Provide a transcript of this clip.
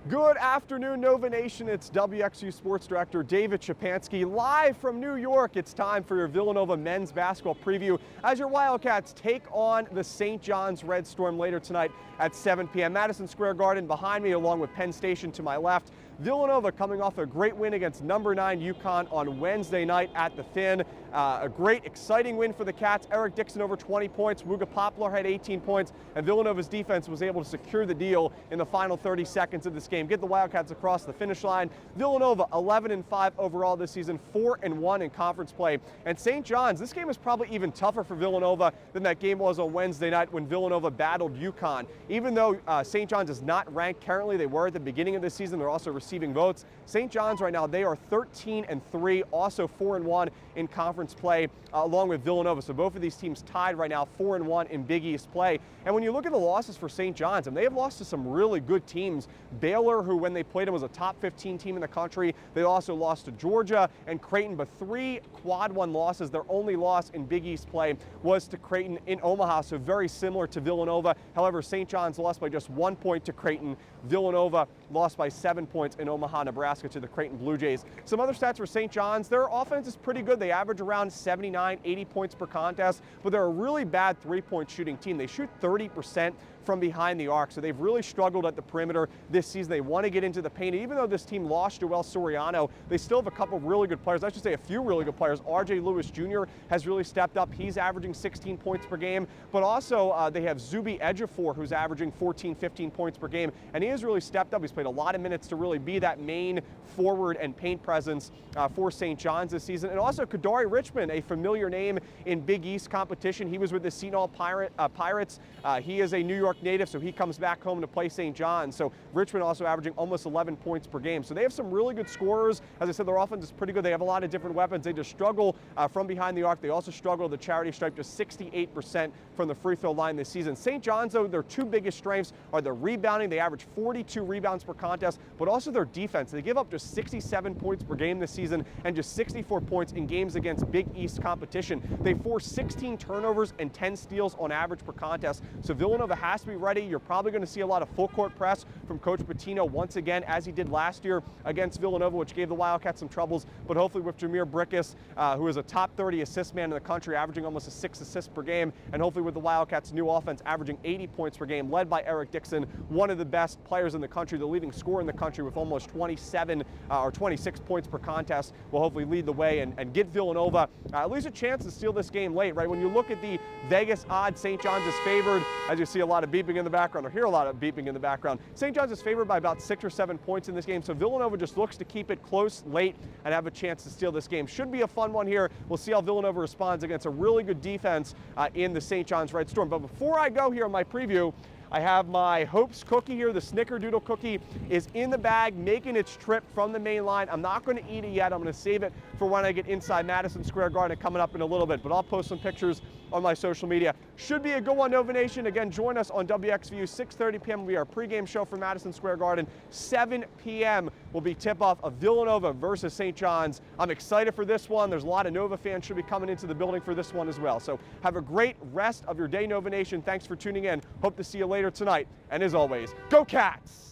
Good afternoon, Nova Nation. It's WXVU Sports Director David Szczepanski live from New York. It's time for your Villanova men's basketball preview as your Wildcats take on the St. John's Red Storm later tonight at 7 p.m. Madison Square Garden behind me, along with Penn Station to my left. Villanova coming off a great win against number 9 UConn on Wednesday night at the Finn. A great, exciting win for the Cats. Eric Dixon over 20 points. Wooga Poplar had 18 points, and Villanova's defense was able to secure the deal in the final 30 seconds of this game. Get the Wildcats across the finish line. Villanova 11-5 overall this season, 4-1 in conference play. And St. John's, this game is probably even tougher for Villanova than that game was on Wednesday night when Villanova battled UConn. Even though St. John's is not ranked currently, they were at the beginning of the season. They're also receiving votes. St. John's right now, they are 13-3, also 4-1 in conference play, along with Villanova. So both of these teams tied right now, 4-1 in Big East play. And when you look at the losses for St. John's, they have lost to some really good teams. Baylor, who when they played them was a top 15 team in the country. They also lost to Georgia and Creighton, but 3 quad 1 losses. Their only loss in Big East play was to Creighton in Omaha, so very similar to Villanova. However, St. John's lost by just 1 point to Creighton. Villanova lost by 7 points in Omaha, Nebraska to the Creighton Blue Jays. Some other stats for St. John's. Their offense is pretty good. They average around 79, 80 points per contest, but they're a really bad three-point shooting team. They shoot 30% from behind the arc, so they've really struggled at the perimeter this season. They want to get into the paint. Even though this team lost Joel Soriano, they still have a couple of really good players. I should say a few really good players. RJ Lewis Jr. has really stepped up. He's averaging 16 points per game, but also they have Zuby Ejiofor, who's averaging 14, 15 points per game, and he has really stepped up. He's played a lot of minutes to really be that main forward and paint presence for St. John's this season. And also Kadari Richmond, a familiar name in Big East competition. He was with the Seton Pirates. He is a New York native, so he comes back home to play St. John's. So Richmond also averaging almost 11 points per game. So they have some really good scorers. As I said, their offense is pretty good. They have a lot of different weapons. They just struggle from behind the arc. They also struggle at the charity stripe, just 68% from the free throw line this season. St. John's, though, their two biggest strengths are their rebounding. They average 42 rebounds per contest, but also their defense. They give up just 67 points per game this season and just 64 points in games against Big East competition. They force 16 turnovers and 10 steals on average per contest. So Villanova has to be ready. You're probably going to see a lot of full court press from Coach Pitino once again, as he did last year against Villanova, which gave the Wildcats some troubles. But hopefully with Jameer Brickus, who is a top 30 assist man in the country, averaging almost 6 assists per game, and hopefully with the Wildcats' new offense averaging 80 points per game, led by Eric Dixon, one of the best players in the country, the leading scorer in the country with almost 27 or 26 points per contest, will hopefully lead the way and get Villanova at least a chance to steal this game late, right? When you look at the Vegas odds, St. John's is favored, as you see a lot of beeping in the background, or hear a lot of beeping in the background. St. John's is favored by about 6 or 7 points in this game, so Villanova just looks to keep it close late and have a chance to steal this game. Should be a fun one here. We'll see how Villanova responds against a really good defense in the St. John's Red Storm. But before I go here on my preview, I have my Hopes cookie here. The Snickerdoodle cookie is in the bag, making its trip from the main line. I'm not going to eat it yet. I'm going to save it for when I get inside Madison Square Garden coming up in a little bit. But I'll post some pictures on my social media. Should be a good one, Nova Nation. Again, join us on WXVU, 6:30 p.m. will be our pregame show for Madison Square Garden. 7 p.m. will be tip-off of Villanova versus St. John's. I'm excited for this one. There's a lot of Nova fans should be coming into the building for this one as well. So have a great rest of your day, Nova Nation. Thanks for tuning in. Hope to see you later tonight. And as always, go Cats!